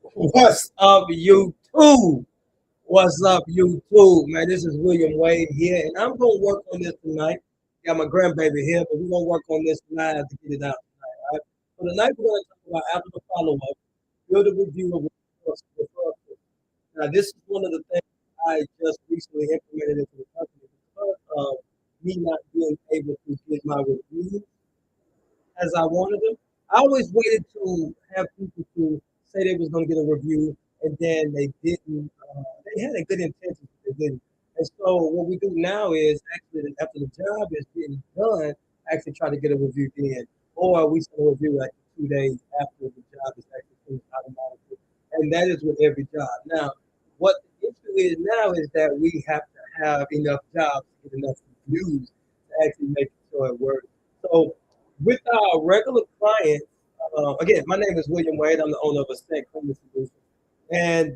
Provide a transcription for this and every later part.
What's up, YouTube? What's up, YouTube? Man, this is William Wade here, and I'm gonna work on this tonight. Got my grandbaby here, but we're gonna work on this live to get it out tonight. All right. So tonight we're gonna talk about after the follow-up, build a review of referrals. Now, this is one of the things I just recently implemented into the company because of me not being able to get my reviews as I wanted them. I always waited to have people to say they was going to get a review, and then they didn't. They had a good intention, but they didn't. And so what we do now is actually after the job is getting done, actually try to get a review then, or we send a review like 2 days after the job is actually finished automatically, and that is with every job. Now, what the issue is now is that we have to have enough jobs to get enough reviews to actually make sure it works. So with our regular clients, again, my name is William Wade. I'm the owner of a State Cleaning Solution. And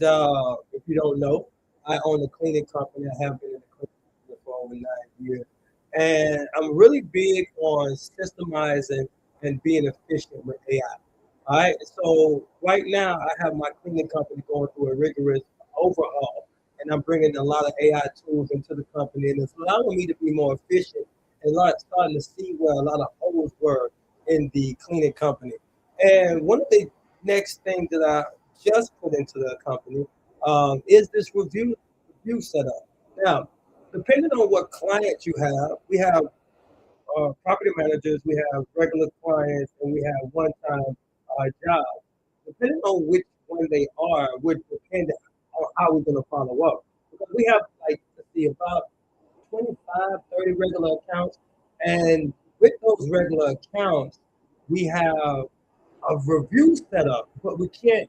if you don't know, I own a cleaning company. I have been in the cleaning company for over 9 years. And I'm really big on systemizing and being efficient with AI. All right. So right now, I have my cleaning company going through a rigorous overhaul, and I'm bringing a lot of AI tools into the company, and it's allowing me to be more efficient and starting to see where a lot of holes were in the cleaning company. And one of the next things that I just put into the company is this review setup. Now, depending on what clients you have, we have property managers, we have regular clients, and we have one-time jobs. Depending on which one they are, would depend on how we're going to follow up. Because we have, like, let's see, about 25, 30 regular accounts. And with those regular accounts, we have a review set up, but we can't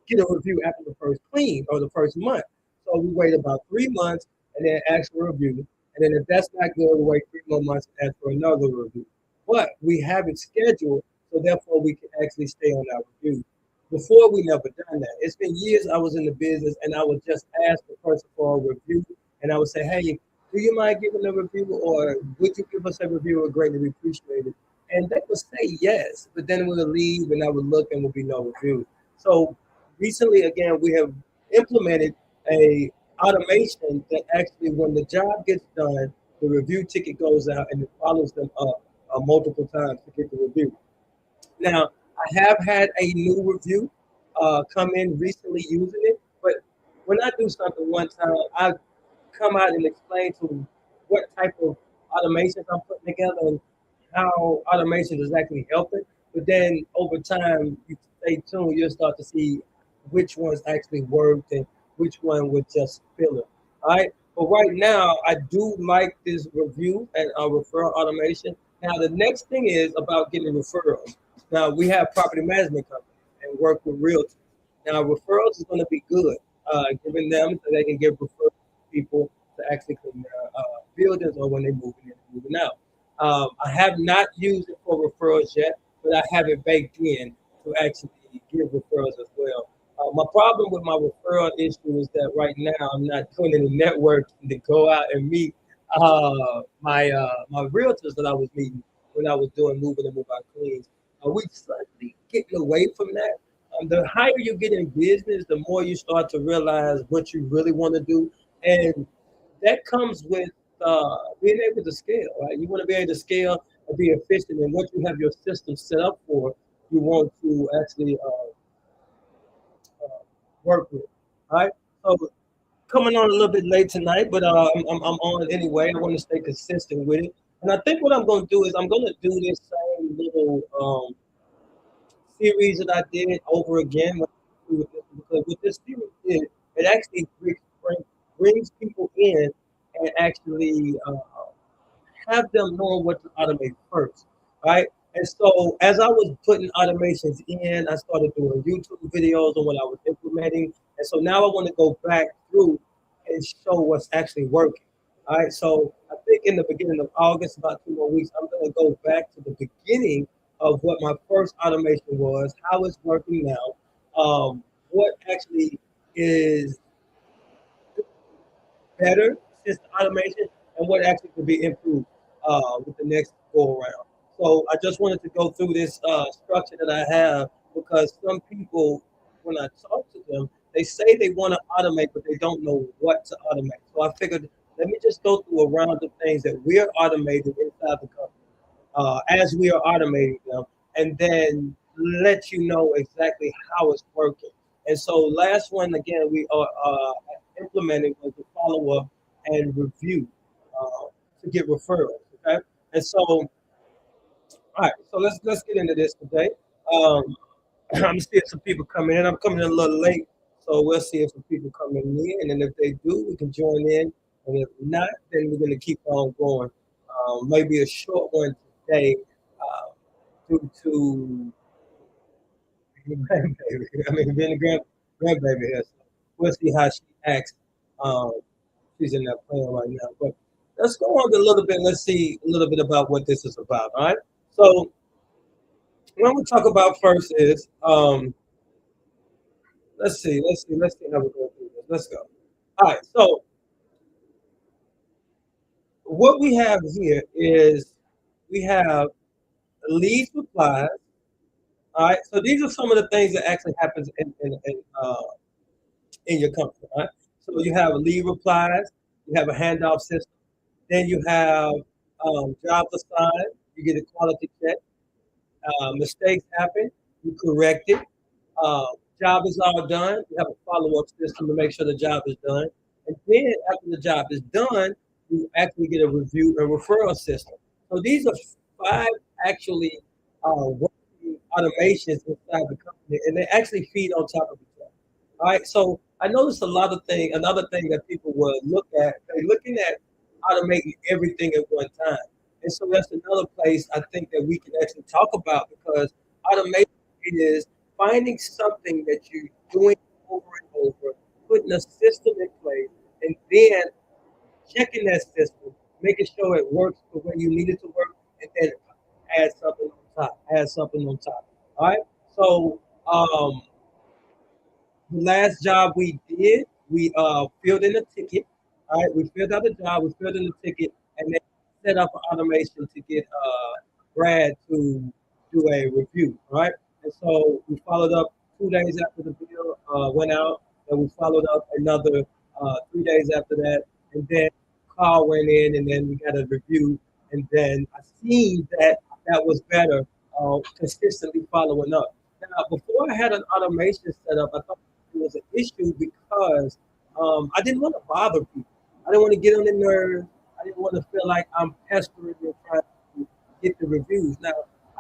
get a review after the first clean or the first month. So we wait about 3 months and then ask for a review. And then if that's not good, we wait 3 more months and ask for another review. But we have it scheduled, so therefore we can actually stay on our review. Before we never done that. It's been years I was in the business and I would just ask the person for a review and I would say, hey, do you mind giving a review or would you give us a review? We'd greatly appreciate it. And they would say yes, but then we would leave and I would look and would be no review. So recently, again, we have implemented a automation that actually, when the job gets done, the review ticket goes out and it follows them up multiple times to get the review. Now, I have had a new review come in recently using it, but when I do something one time, I come out and explain to what type of automations I'm putting together and how automation is actually helping. But then over time, you stay tuned, you'll start to see which ones actually worked and which one would just fill it. All right. But right now, I do like this review and referral automation. Now, the next thing is about getting referrals. Now, we have property management companies and work with realtors. Now, referrals is going to be good, giving them so they can give referrals to people to actually clean their buildings or when they're moving in and moving out. I have not used it for referrals yet, but I have it baked in to actually give referrals as well. My problem with my referral issue is that right now I'm not doing any networking to go out and meet my realtors that I was meeting when I was doing moving and move out cleans. We slightly getting away from that. The higher you get in business, the more you start to realize what you really want to do, and that comes with being able to scale. Right, you want to be able to scale and be efficient, and what you have your system set up for, you want to actually work with. All right, so coming on a little bit late tonight, but I'm on anyway. I want to stay consistent with it, and I think what I'm going to do is I'm going to do this same little series that I did over again because with this series, it actually brings people in and actually have them knowing what to automate first, right? And so as I was putting automations in, I started doing YouTube videos on what I was implementing. And so now I want to go back through and show what's actually working. All right. So I think in the beginning of August, about 2 more weeks, I'm going to go back to the beginning of what my first automation was, how it's working now, what actually is better since the automation and what actually could be improved with the next go around. So I just wanted to go through this structure that I have because some people when I talk to them, they say they want to automate, but they don't know what to automate. So I figured, let me just go through a round of things that we're automating inside the company as we are automating them, and then let you know exactly how it's working. And so, last one again, we are implementing was the follow up and review to get referrals. Okay, and so, all right, so let's get into this today. Um, I'm seeing some people coming in. I'm coming in a little late, so we'll see if some people coming in, and if they do, we can join in. And if not, then we're going to keep on going. Maybe a short one today, due to the grandbaby. I mean, being a grandbaby here, so we'll see how she acts. Um, she's in there playing right now, but let's go on a little bit. Let's see a little bit about what this is about. All right. So what we talk about first is let's see how we go through this. Let's go. All right. So what we have here is we have leads replies. All right. So these are some of the things that actually happens in your company. All right. So you have lead replies. You have a handoff system. Then you have jobs assigned. You get a quality check. Mistakes happen. You correct it. Uh, Job is all done. You have a follow-up system to make sure the job is done. And then after the job is done, you actually get a review and referral system. So these are five actually working automations inside the company, and they actually feed on top of each other. All right. So I noticed a lot of things. Another thing that people will look at, they're looking at automating everything at one time. And so that's another place I think that we can actually talk about because automation is finding something that you're doing over and over, putting a system in place, and then checking that system, making sure it works the way you need it to work, and then add something on top. Add something on top. All right. So the last job we did, we filled in a ticket. All right, we filled out the job, we filled in the ticket, and then set up an automation to get Brad to do a review. All right, and so we followed up 2 days after the bill went out, and we followed up another 3 days after that, and then call went in, and then we got a review, and then I seen that that was better, consistently following up. Now, before I had an automation set up, I thought it was an issue because I didn't want to bother people. I didn't want to get on their nerves. I didn't want to feel like I'm pestering them trying to get the reviews. Now,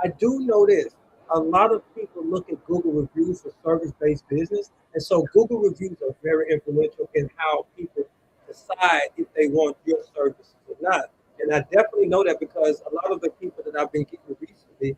I do know this. A lot of people look at Google reviews for service-based business, and so Google reviews are very influential in how people decide if they want your services or not. And I definitely know that because a lot of the people that I've been getting recently,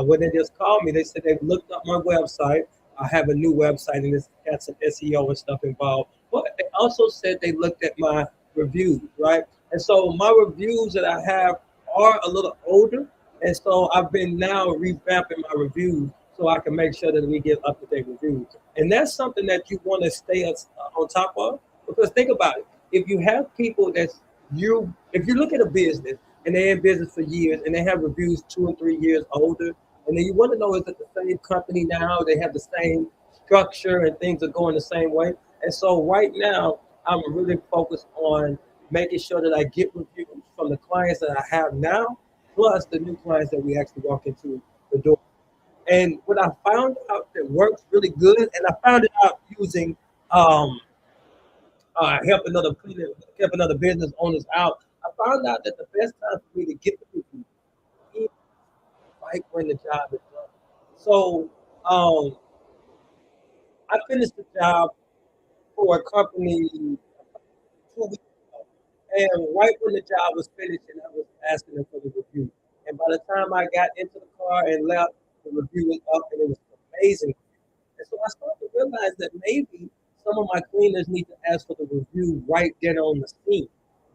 when they just called me, they said they looked up my website. I have a new website and it's got some SEO and stuff involved. But they also said they looked at my reviews, right? And so my reviews that I have are a little older. And so I've been now revamping my reviews so I can make sure that we get up to date reviews. And that's something that you want to stay on top of because think about it. If you have people if you look at a business and they're in business for years and they have reviews 2 and 3 years older, and then you want to know is it the same company now? They have the same structure and things are going the same way. And so right now, I'm really focused on making sure that I get reviews from the clients that I have now, plus the new clients that we actually walk into the door. And what I found out that works really good, and I found it out using help another cleaner, help another business owners out. I found out that the best time for me to get the review is right when the job is done. So I finished the job for a company 2 weeks ago. And right when the job was finished, and I was asking them for the review. And by the time I got into the car and left, the review was up and it was amazing. And so I started to realize that maybe some of my cleaners need to ask for the review right then on the scene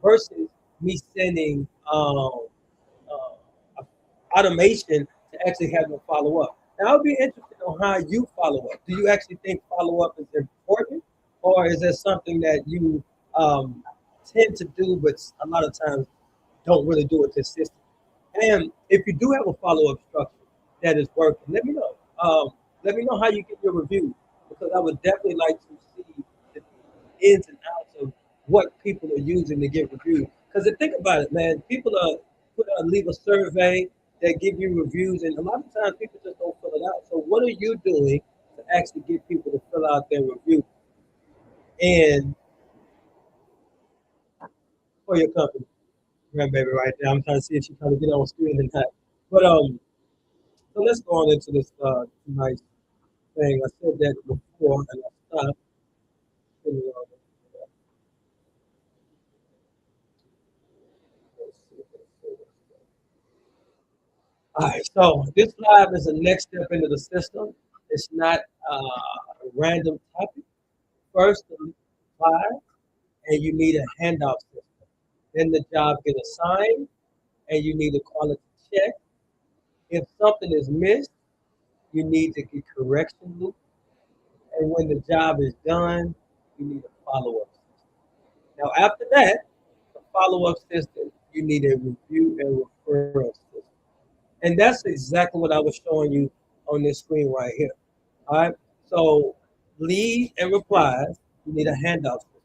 versus me sending automation to actually have them follow up. Now, I'll be interested on how you follow up. Do you actually think follow up is important, or is there something that you tend to do, but a lot of times don't really do it consistently? And if you do have a follow up structure that is working, let me know. Let me know how you get your review because I would definitely like to see the ins and outs of what people are using to get reviews. Because think about it, man, people are leave a survey that give you reviews, and a lot of times people just don't fill it out. So what are you doing to actually get people to fill out their review and for your company? Grandbaby right there. I'm trying to see if she's trying to get on screen and not. But so let's go on into this nice thing. I said that before and I stopped. All right, so this live is the next step into the system. It's not a random topic. First, the lead applies, and you need a handoff system. Then the job get assigned, and you need a quality check. If something is missed, you need to get correction loop. And when the job is done, you need a follow-up system. Now, after that, the follow-up system, you need a review and referral system. And that's exactly what I was showing you on this screen right here. All right. So lead and replies, you need a handoff system.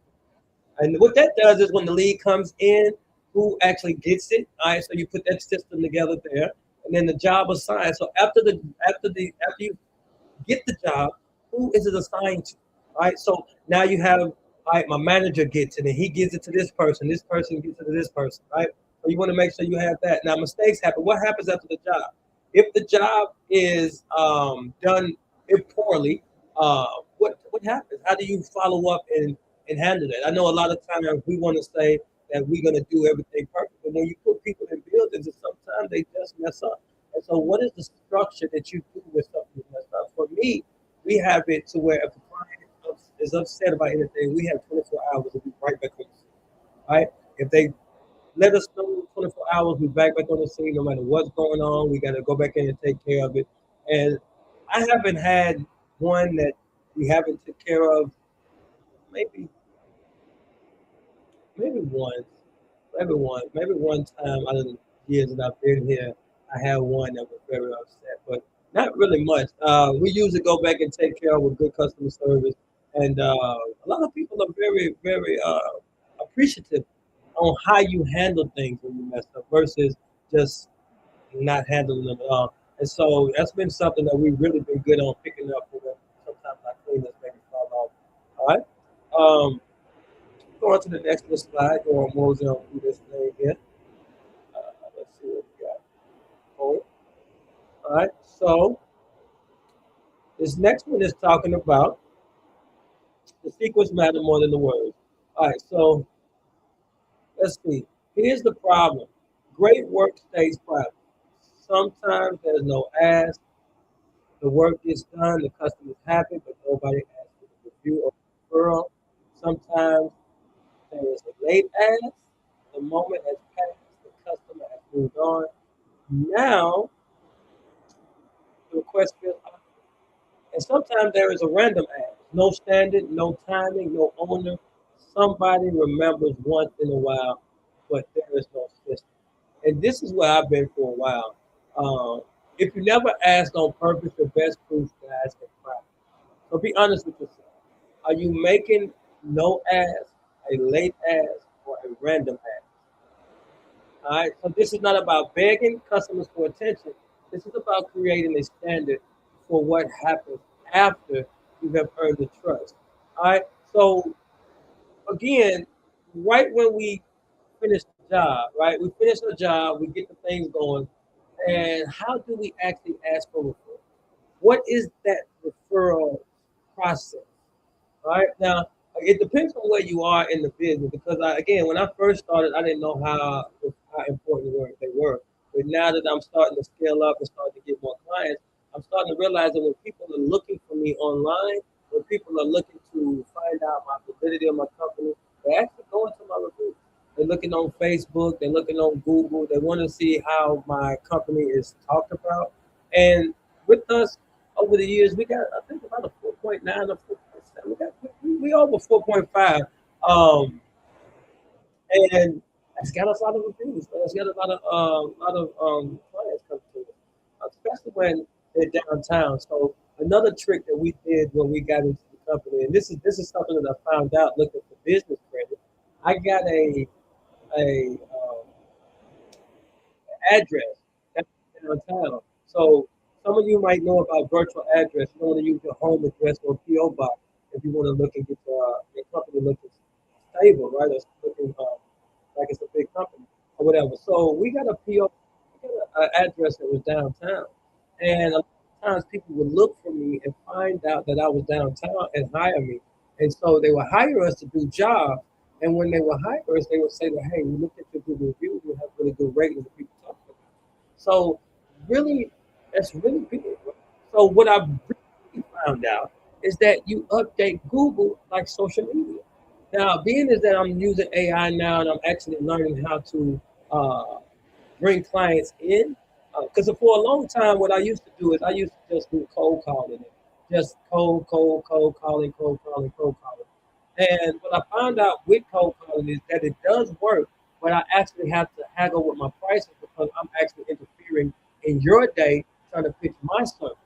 And what that does is when the lead comes in, who actually gets it. All right. So you put that system together there, and then the job assigned. So after you get the job, who is it assigned to? All right. So now you have, all right, my manager gets it and he gives it to this person gives it to this person, right? So you want to make sure you have that. Now mistakes happen. What happens after the job? If the job is done poorly, what happens? How do you follow up and handle that? I know a lot of times we want to say that we're going to do everything perfect, but when you put people in buildings, sometimes they just mess up. And so, what is the structure that you do with something that's messed up? For me, we have it to where if a client is upset about anything, we have 24 hours to be right back on the scene. Right? If they let us know 24 hours, we back on the scene no matter what's going on. We got to go back in and take care of it. And I haven't had one that we haven't took care of. Maybe, maybe maybe one time out of the years that I've been here, I had one that was very upset, but not really much. We usually go back and take care of with good customer service, and a lot of people are very appreciative on how you handle things when you mess up versus just not handling them at all. And so that's been something that we've really been good on picking up when sometimes I clean this maybe fall off. All right. Go on to the next slide. Go on mosey on through this thing here. Let's see what we got. Forward. All right. So this next one is talking about the sequence matter more than the words. All right. So let's see. Here's the problem. Great work stays private. Sometimes there's no ask. The work gets done. The customer's happy, but nobody asks for the review or referral. Sometimes there is a late ask. The moment has passed. The customer has moved on. Now the request feels awkward. And sometimes there is a random act. No standard, no timing, no owner. Somebody remembers once in a while, but there is no system. And this is where I've been for a while. If you never ask on purpose, the best proof to ask is practice. So be honest with yourself. Are you making no ask, a late ask, or a random ask? All right. So this is not about begging customers for attention. This is about creating a standard for what happens after you have earned the trust. All right. So again, right when we finish the job, right? We finish the job, we get the things going, and how do we actually ask for referral? What is that referral process? All right. Now, it depends on where you are in the business because, again, when I first started, I didn't know how important they were. But now that I'm starting to scale up and starting to get more clients, I'm starting to realize that when people are looking for me online, when people are looking to find out my validity of my company, they're actually going to my reviews. They're looking on Facebook, they're looking on Google, they want to see how my company is talked about. And with us, over the years, we got I think about a 4.9 or 4.7. We over 4.5, and it's got us a lot of reviews. It's got a lot of clients come to us, especially when they're downtown. So another trick that we did when we got into the company, and this is something that I found out looking for business credit. I got a address that's downtown. So some of you might know about virtual address. You don't want to use your home address or PO box if you want to look and get your company looking stable, right? Or looking like it's a big company or whatever. So we got a PO, we got an address that was downtown, and a lot of times people would look for me and find out that I was downtown and hire me. And so they would hire us to do jobs. And when they would hire us, they would say that, hey, we looked at your Google reviews, you have really good ratings that people talk about. So really, that's really big. So what I really found out is that you update Google like social media. Now, being is that I'm using AI now and I'm actually learning how to uh, bring clients in. Because for a long time, what I used to do is I used to just do cold calling, just cold calling, cold calling. And what I found out with cold calling is that it does work, but I actually have to haggle with my prices because I'm actually interfering in your day trying to pitch my service.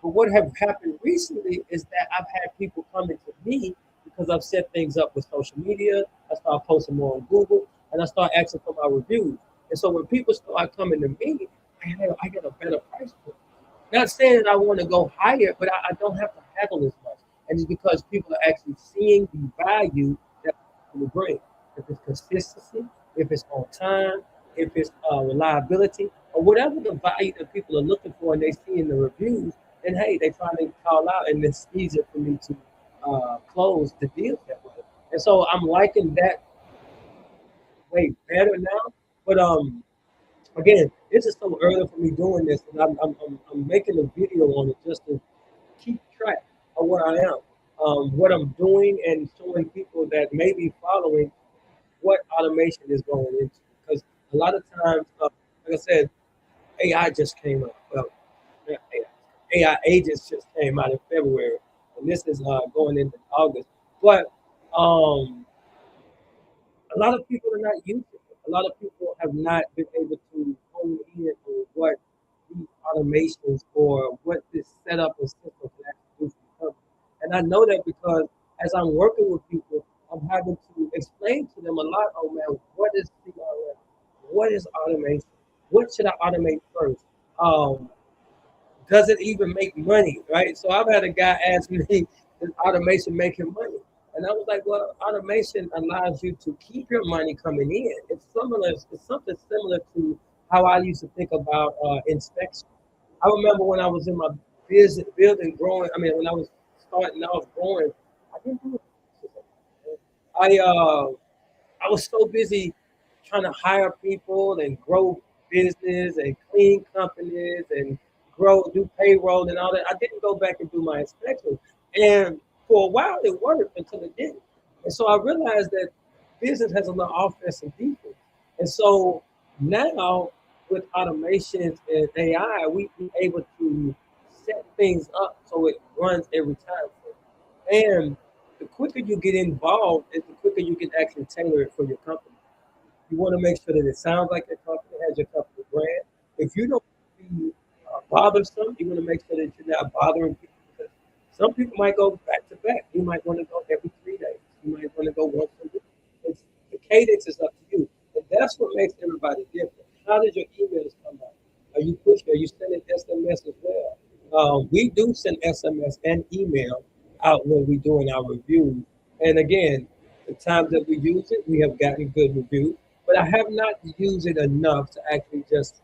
But what have happened recently is that I've had people coming to me because I've set things up with social media. I start posting more on Google, and I start asking for my reviews. And so when people start coming to me, I get a better price point. Not saying that I want to go higher, but I don't have to haggle as much. And it's because people are actually seeing the value that we bring. If it's consistency, if it's on time, if it's reliability, or whatever the value that people are looking for and they see in the reviews, then hey, they finally call out and it's easier for me to close the deal that way. And so I'm liking that way better now. But again, this is so early for me doing this, and I'm making a video on it just to keep track of where I am, what I'm doing, and showing people that may be following what automation is going into. Because a lot of times, like I said, AI just came out. Well, not AI agents just came out in February, and this is going into August. But um, a lot of people are not using it. A lot of people have not been able to hone in on what these automations or what this setup and system can actually do for the company. And I know that because as I'm working with people, I'm having to explain to them a lot, oh man, what is CRM? What is automation? What should I automate first? Does it even make money, right? So I've had a guy ask me, "Does automation making money?" And I was like, "Well, automation allows you to keep your money coming in. It's similar. It's something similar to how I used to think about inspection. I remember when I was in my business building, growing. I mean, when I was starting off growing, I didn't do it. I was so busy trying to hire people and grow business and clean companies and grow, do payroll and all that. I didn't go back and do my inspections. And for a while it worked until it didn't. And so I realized that business has a lot of offense and defense. And so now with automations and AI, we able to set things up so it runs every time. And the quicker you get involved, is the quicker you can actually tailor it for your company. You want to make sure that it sounds like your company, has your company brand. If you don't be bothersome, you want to make sure that you're not bothering people. Because some people might go back to back. You might want to go every 3 days. You might want to go once a week. The cadence is up to you. And that's what makes everybody different. How does your emails come out? Are you pushing? Are you sending SMS as well? We do send SMS and email out when we're doing our reviews. And again, the times that we use it, we have gotten good reviews. But I have not used it enough to actually just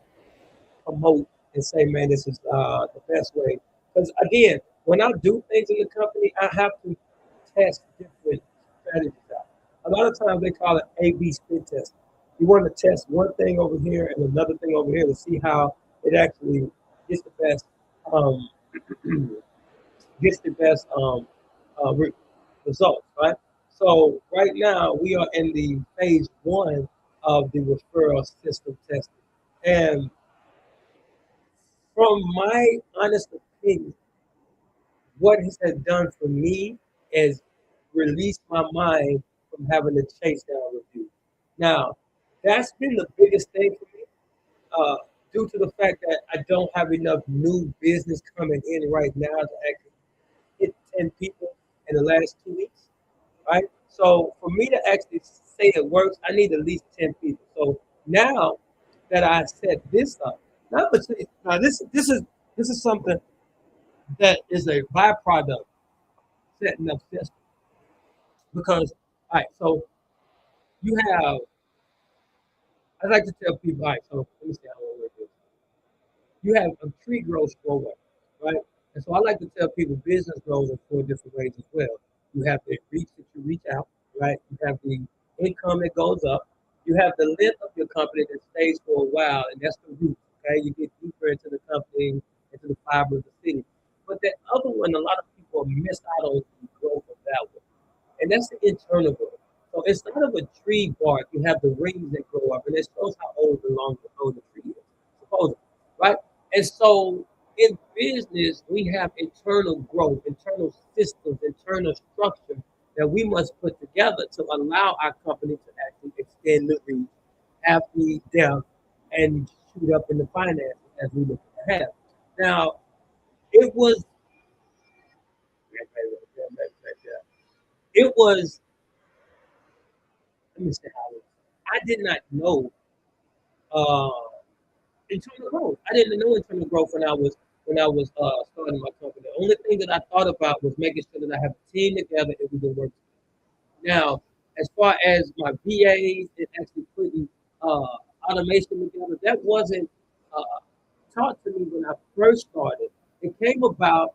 promote and say, man, this is the best way. Because again, when I do things in the company, I have to test different strategies out. A lot of times they call it A/B split test. You want to test one thing over here and another thing over here to see how it actually gets the best um, gets the best results, right? So right now we are in the phase one of the referral system testing, and from my honest opinion, what it has done for me is release my mind from having to chase down reviews. Now, that's been the biggest thing for me, uh, due to the fact that I don't have enough new business coming in right now to actually hit 10 people in the last 2 weeks, right? So for me to actually say it works, I need at least 10 people. So now that I set this up, now this is something that is a byproduct setting up systems because all right, so you have I like to tell people, all right, so let me see how I work this. You have a tree grows four ways, right? And so I like to tell people business grows in four different ways as well. You have the reach that you reach out, right? You have the income that goes up. You have the length of your company that stays for a while, and that's the root. Okay, you get deeper into the company, into the fiber of the city. But that other one, a lot of people miss out on the growth of that one. And that's the internal growth. So instead of a tree bark, you have the rings that grow up, and it shows how old the old the tree is, supposedly, right? And so in business, we have internal growth, internal systems, internal structure that we must put together to allow our company to actually extend the reach, have the depth, and shoot up in the finances as we look to have. Now, it was it was let me say how it was. I did not know uh, internal growth. I didn't know internal growth when I was starting my company. The only thing that I thought about was making sure that I have a team together and we can work. Now, as far as my VAs and actually putting uh, automation together, that wasn't uh, taught to me when I first started. It came about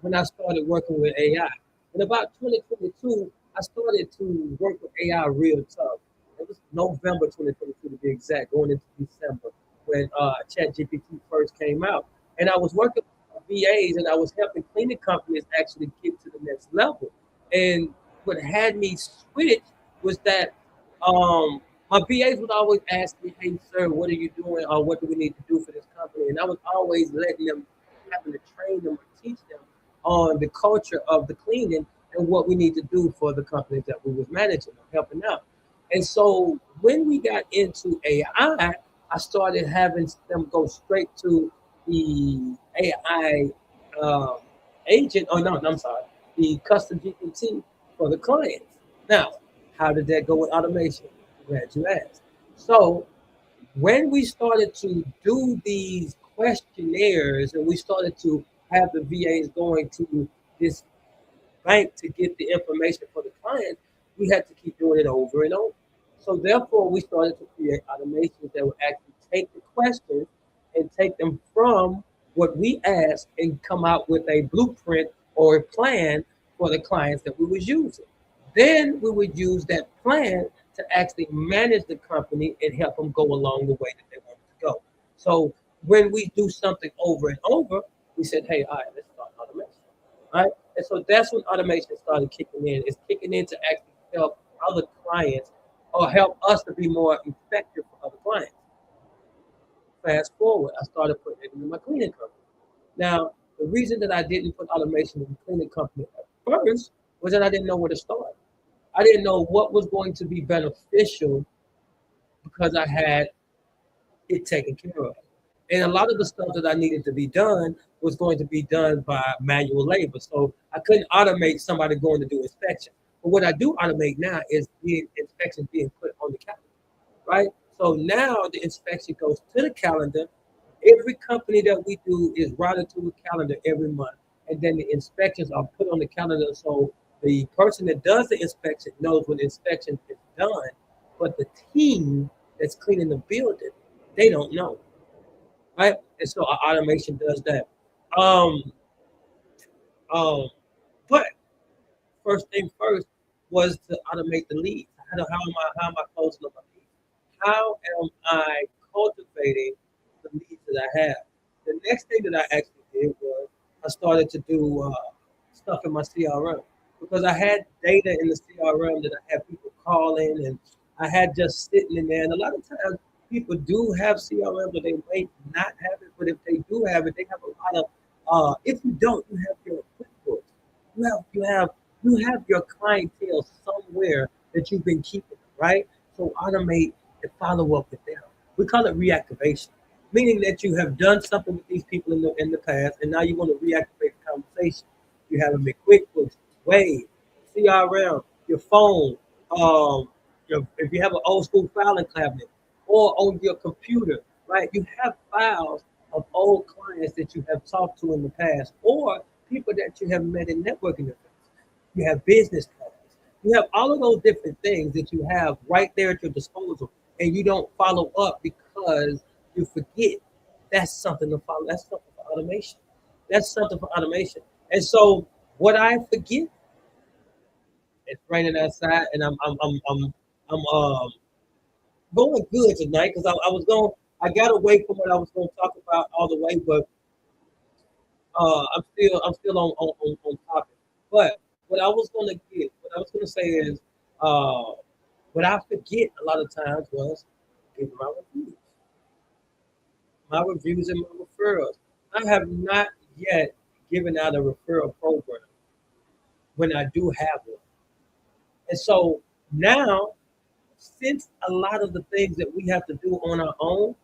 when I started working with AI. In about 2022, I started to work with AI real tough. It was November 2022 to be exact, going into December when ChatGPT first came out. And I was working with VAs and I was helping cleaning companies actually get to the next level. And what had me switch was that um, my BAs would always ask me, "Hey, sir, what are you doing? Or what do we need to do for this company?" And I was always letting them, having to train them or teach them on the culture of the cleaning and what we need to do for the companies that we was managing or helping out. And so when we got into AI, I started having them go straight to the AI um, agent. Oh no, I'm sorry, the custom GPT for the clients. Now, how did that go with automation? Glad you asked. So when we started to do these questionnaires and we started to have the VAs going to this bank to get the information for the client, we had to keep doing it over and over. So therefore, we started to create automations that would actually take the questions and take them from what we asked and come out with a blueprint or a plan for the clients that we was using. Then we would use that plan to actually manage the company and help them go along the way that they wanted to go. So when we do something over and over, we said, hey, all right, let's start automation. Right? And so that's when automation started kicking in. It's kicking in to actually help other clients or help us to be more effective for other clients. Fast forward, I started putting it in my cleaning company. Now, the reason that I didn't put automation in the cleaning company at first was that I didn't know where to start. I didn't know what was going to be beneficial because I had it taken care of. And a lot of the stuff that I needed to be done was going to be done by manual labor. So I couldn't automate somebody going to do inspection. But what I do automate now is the inspection being put on the calendar, right? So now the inspection goes to the calendar. Every company that we do is routed to a calendar every month. And then the inspections are put on the calendar. So the person that does the inspection knows when the inspection is done. But the team that's cleaning the building, they don't know, right? And so our automation does that. Um, um, but first thing first was to automate the leads. How am I closing up my leads? How am I cultivating the leads that I have? The next thing that I actually did was I started to do stuff in my CRM because I had data in the CRM that I had people calling and I had just sitting in there. And a lot of times people do have CRM, but they may not have it. But if they do have it, they have a lot of. If you don't, you have your QuickBooks. You have your clientele somewhere that you've been keeping, right? So automate and follow up with them. We call it reactivation, meaning that you have done something with these people in the past, and now you want to reactivate the conversation. You have them in QuickBooks, W.A.D.E, CRM, your phone, if you have an old school filing cabinet, or on your computer, right? You have files of old clients that you have talked to in the past, or people that you have met in networking events. You have business cards. You have all of those different things that you have right there at your disposal, and you don't follow up because you forget. That's something to follow. That's something for automation. That's something for automation. And so, what I forget, it's raining outside, and I'm going good tonight because I was going. I got away from what I was going to talk about all the way, but I'm still on topic. But what I was gonna say is, uh, what I forget a lot of times was giving my reviews and my referrals. I have not yet given out a referral program when I do have one, and so now, since a lot of the things that we have to do on our own,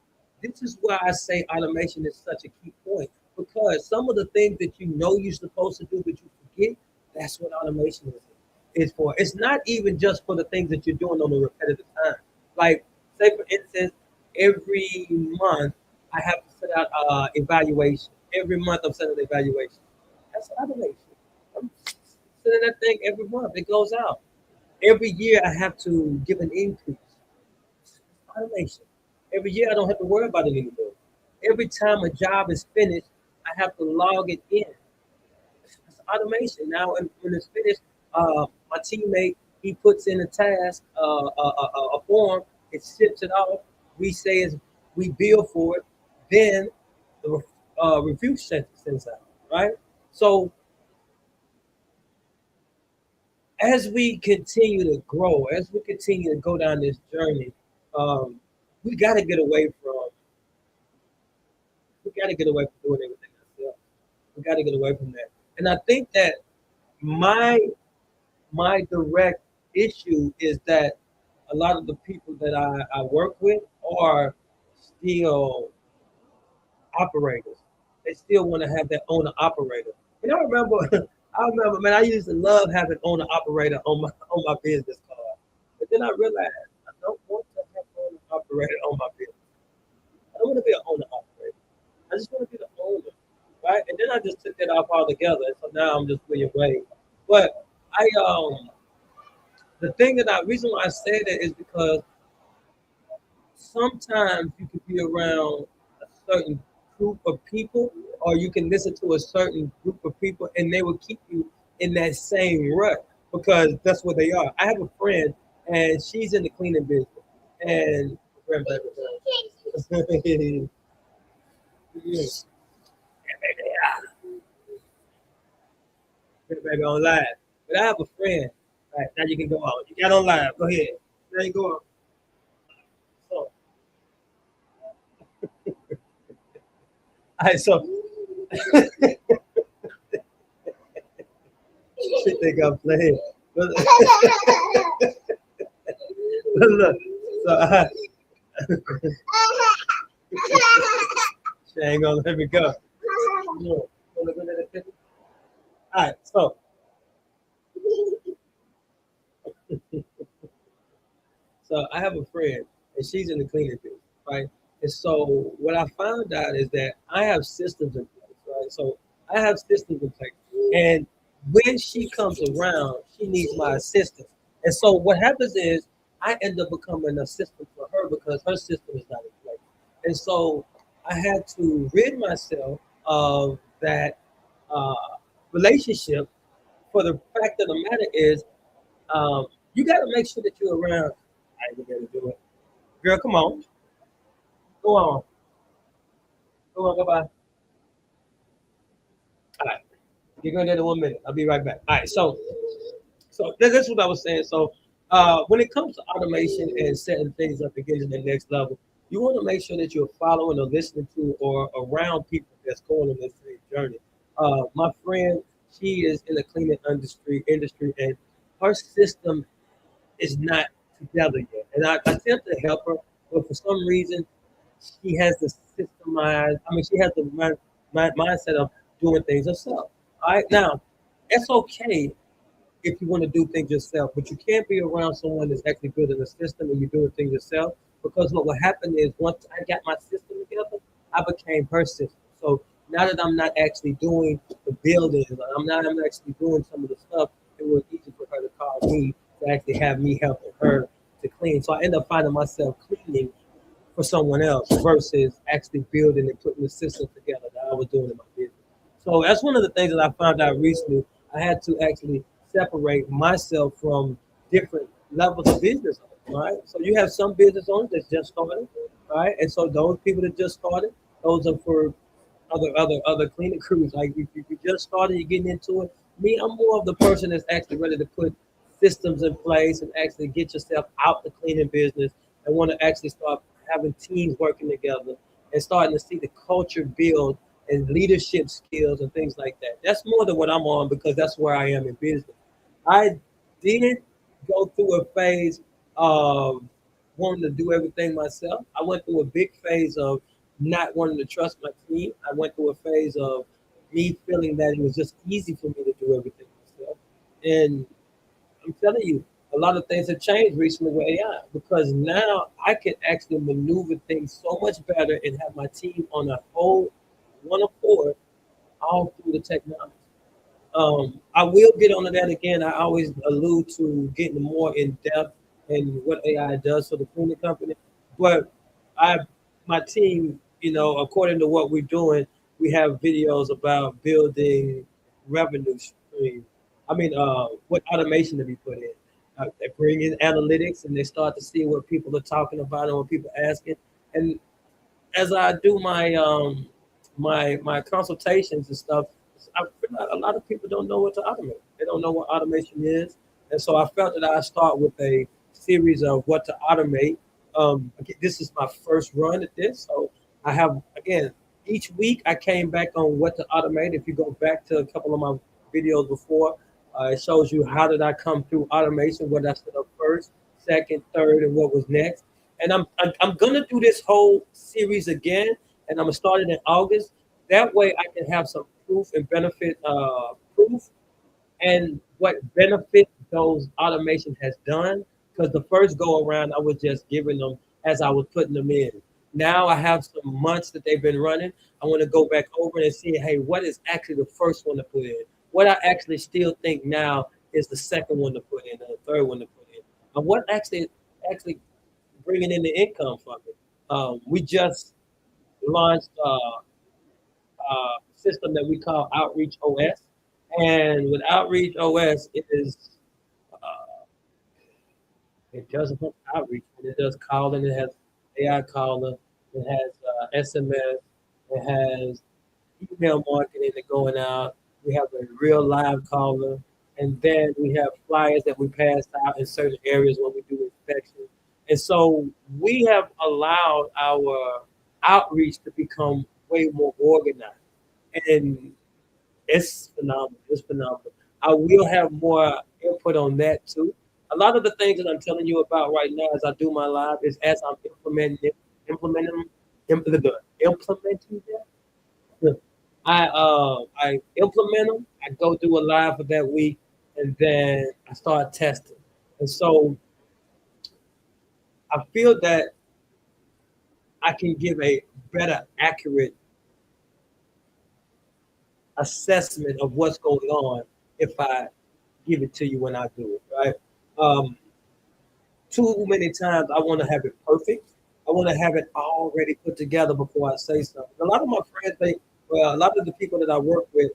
this is why I say automation is such a key point. Because some of the things that you know you're supposed to do, but you forget, that's what automation is for. It's not even just for the things that you're doing on a repetitive time. Like, say for instance, every month I have to set out evaluation. Every month I'm setting an evaluation. That's automation. I'm sending that thing every month. It goes out. Every year I have to give an increase. Automation. Every year I don't have to worry about it anymore. Every time a job is finished, I have to log it in. It's automation. Now, when it's finished, my teammate he puts in a task, a form, it ships it off. We say we bill for it. Then the review sends out. Right. So as we continue to grow, as we continue to go down this journey, um, we got to get away from we got to get away from doing everything ourselves. We got to get away from that. And I think that my my direct issue is that a lot of the people that I work with are still operators. They still want to have their owner operator. And I remember, man, I used to love having owner operator on my business card. But then I realized I don't want to have owner operator on my business. I don't want to be an owner operator. I just want to be the owner, right? And then I just took that off altogether. And so now I'm just William Wade. But the thing that reason why I say that is because sometimes you can be around a certain group of people, or you can listen to a certain group of people, and they will keep you in that same rut because that's what they are. I have a friend, and she's in the cleaning business, and yes, baby on live. But I have a friend. All right, now you can go on. You got on live. Go ahead. Now you go on. So, all right, so she think I'm playing. But, but look, so she ain't gonna let me go. Look, look at that picture. All right, so I have a friend, and she's in the cleaning business, right? And so what I found out is that I have systems in place, right? So I have systems in place, and when she comes around, she needs my assistance. And so what happens is I end up becoming an assistant for her because her system is not in place. And so I had to rid myself of that uh, relationship. For the fact of the matter is, you got to make sure that you're around. I ain't gonna do it. Girl, come on. Go on. Go on, goodbye. All right. You're going there in 1 minute. I'll be right back. All right. So that's what I was saying. So when it comes to automation and setting things up and getting to the next level, you want to make sure that you're following or listening to or around people that's going on this same journey. My friend, she is in the cleaning industry, and her system is not together yet. And I attempt to help her, but for some reason, she has the systemized. I mean, she has the mindset of doing things herself. All right, now it's okay if you want to do things yourself. But you can't be around someone that's actually building a system and you're doing things yourself, because what will happen is once I got my system together, I became her system. So now that I'm not actually doing the building, I'm actually doing some of the stuff, it was easy for her to call me to actually have me helping her to clean. So I end up finding myself cleaning for someone else versus actually building and putting the system together that I was doing in my business. So that's one of the things that I found out recently. I had to actually separate myself from different levels of business, right? So you have some business owners that just started, right? And so those people that just started, those are for other cleaning crews. Like if you just started, you're getting into it. Me, I'm more of the person that's actually ready to put systems in place and actually get yourself out the cleaning business and want to actually start having teams working together and starting to see the culture build and leadership skills and things like that. That's more than what I'm on because that's where I am in business. I did go through a phase of wanting to do everything myself. I went through a big phase of not wanting to trust my team. I went through a phase of me feeling that it was just easy for me to do everything myself. And I'm telling you, a lot of things have changed recently with AI because now I can actually maneuver things so much better and have my team on a whole one accord all through the technology. I will get onto that again. I always allude to getting more in depth in what AI does for the cleaning company. But I, my team, according to what we're doing, we have videos about building revenue stream. What automation to be put in. They bring in analytics and they start to see what people are talking about and what people are asking. And as I do my consultations and stuff, I feel like a lot of people don't know what to automate. They don't know what automation is, and so I felt that I start with a series of what to automate. Again, this is my first run at this, so I have again each week I came back on what to automate. If you go back to a couple of my videos before, it shows you how did I come through automation, what I set up first, second, third, and what was next. And I'm gonna do this whole series again, and I'm gonna start it in August. That way, I can have some proof and benefit proof and what benefit those automation has done. Because the first go around, I was just giving them as I was putting them in. Now I have some months that they've been running. I want to go back over and see, hey, what is actually the first one to put in? What I actually still think now is the second one to put in, and the third one to put in, and what actually bringing in the income from it. We just launched system that we call Outreach OS. And with Outreach OS, it does outreach. It does calling. It has AI caller. It has SMS. It has email marketing that going out. We have a real live caller, and then we have flyers that we pass out in certain areas when we do inspections. And so we have allowed our outreach to become way more organized, and it's phenomenal. It's phenomenal. I will have more input on that too. A lot of the things that I'm telling you about right now as I do my live is as I'm implementing, implementing that. I implement them. I go do a live for that week, and then I start testing. And so I feel that I can give a better, accurate assessment of what's going on if I give it to you when I do it. Right? Um, Too many times I want to have it perfect. I want to have it already put together before I say something. A lot of my friends think, well, a lot of the people that I work with,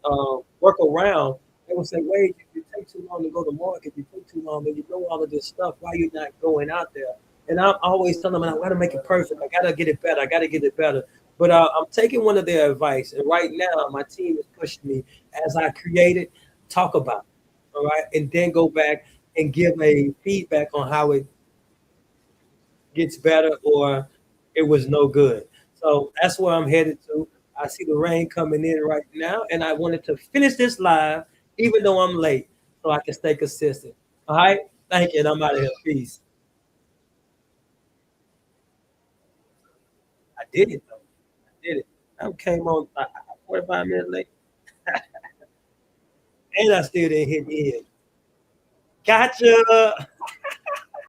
work around, they will say, Wade, you take too long to go to market. You take too long, but you know all of this stuff. Why are you not going out there? And I'm always telling them, I got to make it perfect. I got to get it better. I got to get it better. But I'm taking one of their advice. And right now, my team is pushing me as I create it, talk about it. All right. And then go back and give a feedback on how it gets better or it was no good. So that's where I'm headed to. I see the rain coming in right now, and I wanted to finish this live, even though I'm late, so I can stay consistent. All right? Thank you, and I'm out of here. Peace. I did it, though. I did it. I came on 45 minutes late, and I still didn't hit the end. Gotcha.